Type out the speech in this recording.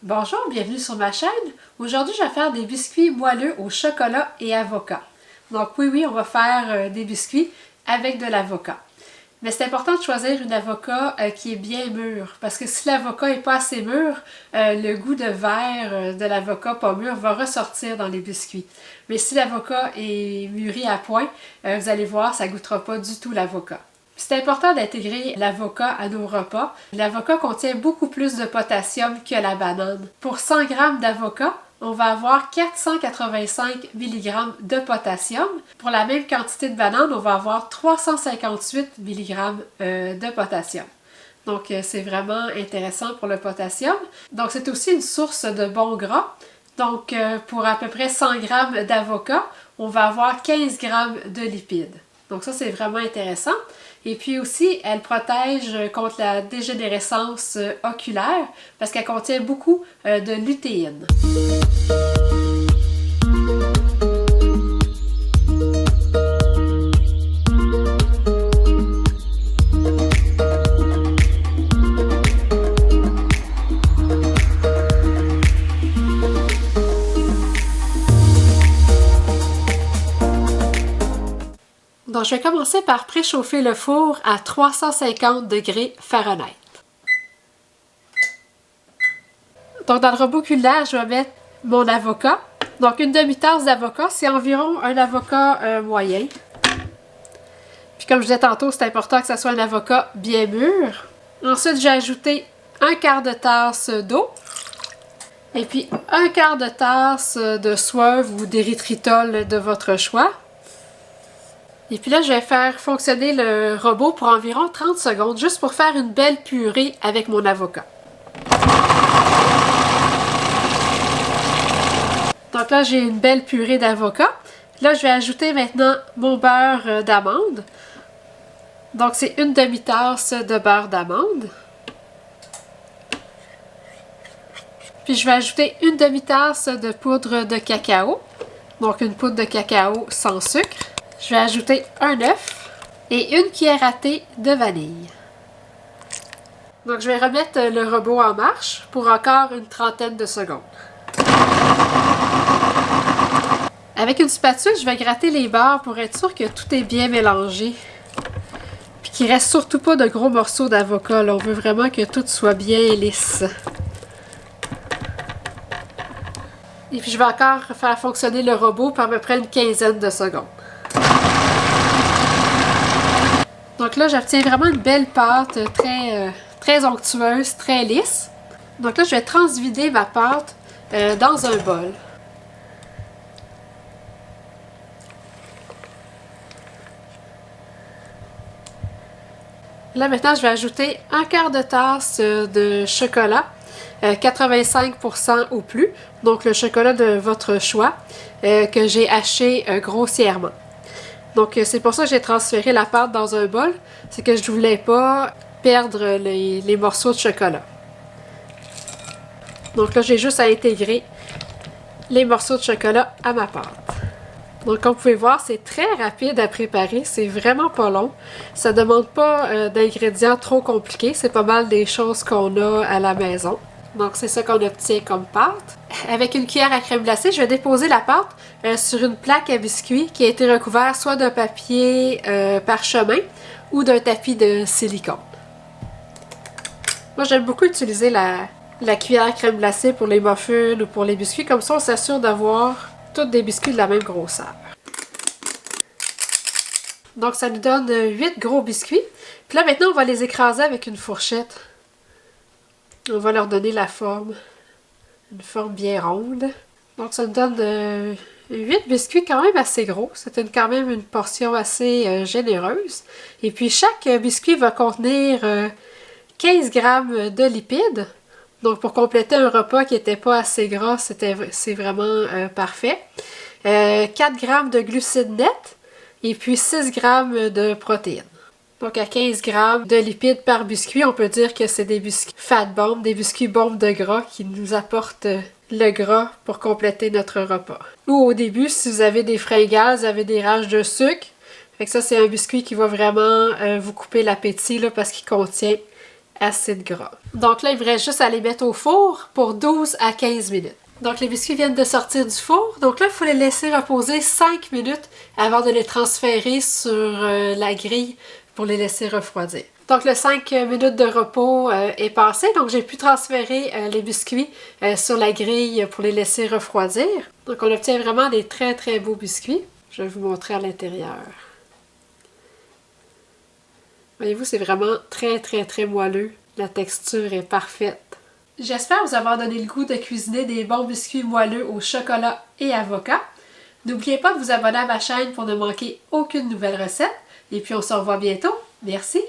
Bonjour, bienvenue sur ma chaîne. Aujourd'hui, je vais faire des biscuits moelleux au chocolat et avocat. Donc oui, on va faire des biscuits avec de l'avocat. Mais c'est important de choisir une avocat qui est bien mûre, parce que si l'avocat n'est pas assez mûr, le goût de vert de l'avocat pas mûr va ressortir dans les biscuits. Mais si l'avocat est mûri à point, vous allez voir, ça ne goûtera pas du tout l'avocat. C'est important d'intégrer l'avocat à nos repas. L'avocat contient beaucoup plus de potassium que la banane. Pour 100 g d'avocat, on va avoir 485 mg de potassium. Pour la même quantité de banane, on va avoir 358 mg de potassium. Donc, c'est vraiment intéressant pour le potassium. Donc, c'est aussi une source de bons gras. Donc, pour à peu près 100 g d'avocat, on va avoir 15 g de lipides. Donc ça, c'est vraiment intéressant. Et puis aussi, elle protège contre la dégénérescence oculaire parce qu'elle contient beaucoup de lutéine. Donc, je vais commencer par préchauffer le four à 350 degrés Fahrenheit. Donc, dans le robot culinaire, je vais mettre mon avocat. Donc, une demi-tasse d'avocat, c'est environ un avocat moyen. Puis, comme je disais tantôt, c'est important que ce soit un avocat bien mûr. Ensuite, j'ai ajouté un quart de tasse d'eau. Et puis, un quart de tasse de soivre ou d'érythritol de votre choix. Et puis là, je vais faire fonctionner le robot pour environ 30 secondes, juste pour faire une belle purée avec mon avocat. Donc là, j'ai une belle purée d'avocat. Là, je vais ajouter maintenant mon beurre d'amande. Donc, c'est une demi-tasse de beurre d'amande. Puis, je vais ajouter une demi-tasse de poudre de cacao. Donc, une poudre de cacao sans sucre. Je vais ajouter un œuf et une cuillère à thé de vanille. Donc, je vais remettre le robot en marche pour encore une trentaine de secondes. Avec une spatule, je vais gratter les bords pour être sûr que tout est bien mélangé. Puis qu'il ne reste surtout pas de gros morceaux d'avocat. On veut vraiment que tout soit bien lisse. Et puis, je vais encore faire fonctionner le robot pour à peu près une quinzaine de secondes. Donc là, j'obtiens vraiment une belle pâte très onctueuse, très lisse. Donc là, je vais transvider ma pâte dans un bol. Là, maintenant, je vais ajouter un quart de tasse de chocolat, 85% ou plus. Donc, le chocolat de votre choix, que j'ai haché grossièrement. Donc, c'est pour ça que j'ai transféré la pâte dans un bol. C'est que je ne voulais pas perdre les morceaux de chocolat. Donc là, j'ai juste à intégrer les morceaux de chocolat à ma pâte. Donc, comme vous pouvez voir, c'est très rapide à préparer. C'est vraiment pas long. Ça ne demande pas d'ingrédients trop compliqués. C'est pas mal des choses qu'on a à la maison. Donc, c'est ça qu'on obtient comme pâte. Avec une cuillère à crème glacée, je vais déposer la pâte sur une plaque à biscuits qui a été recouverte soit d'un papier parchemin ou d'un tapis de silicone. Moi, j'aime beaucoup utiliser la cuillère à crème glacée pour les muffins ou pour les biscuits. Comme ça, on s'assure d'avoir tous des biscuits de la même grosseur. Donc, ça nous donne 8 gros biscuits. Puis là, maintenant, on va les écraser avec une fourchette. On va leur donner la forme, une forme bien ronde. Donc ça nous donne 8 biscuits quand même assez gros. C'est quand même une portion assez généreuse. Et puis chaque biscuit va contenir 15 g de lipides. Donc pour compléter un repas qui n'était pas assez gras, c'est vraiment parfait. 4 g de glucides nets et puis 6 g de protéines. Donc, à 15 g de lipides par biscuit, on peut dire que c'est des biscuits fat bomb, des biscuits bombes de gras qui nous apportent le gras pour compléter notre repas. Ou au début, si vous avez des fringales, vous avez des rages de sucre. Fait que ça, c'est un biscuit qui va vraiment vous couper l'appétit parce qu'il contient assez de gras. Donc là, il me reste juste à les mettre au four pour 12 à 15 minutes. Donc les biscuits viennent de sortir du four. Donc là, il faut les laisser reposer 5 minutes avant de les transférer sur la grille pour les laisser refroidir. Donc le 5 minutes de repos est passé. Donc j'ai pu transférer les biscuits sur la grille pour les laisser refroidir. Donc on obtient vraiment des très très beaux biscuits. Je vais vous montrer à l'intérieur. Voyez-vous, c'est vraiment très très très moelleux. La texture est parfaite. J'espère vous avoir donné le goût de cuisiner des bons biscuits moelleux au chocolat et avocat. N'oubliez pas de vous abonner à ma chaîne pour ne manquer aucune nouvelle recette. Et puis on se revoit bientôt. Merci!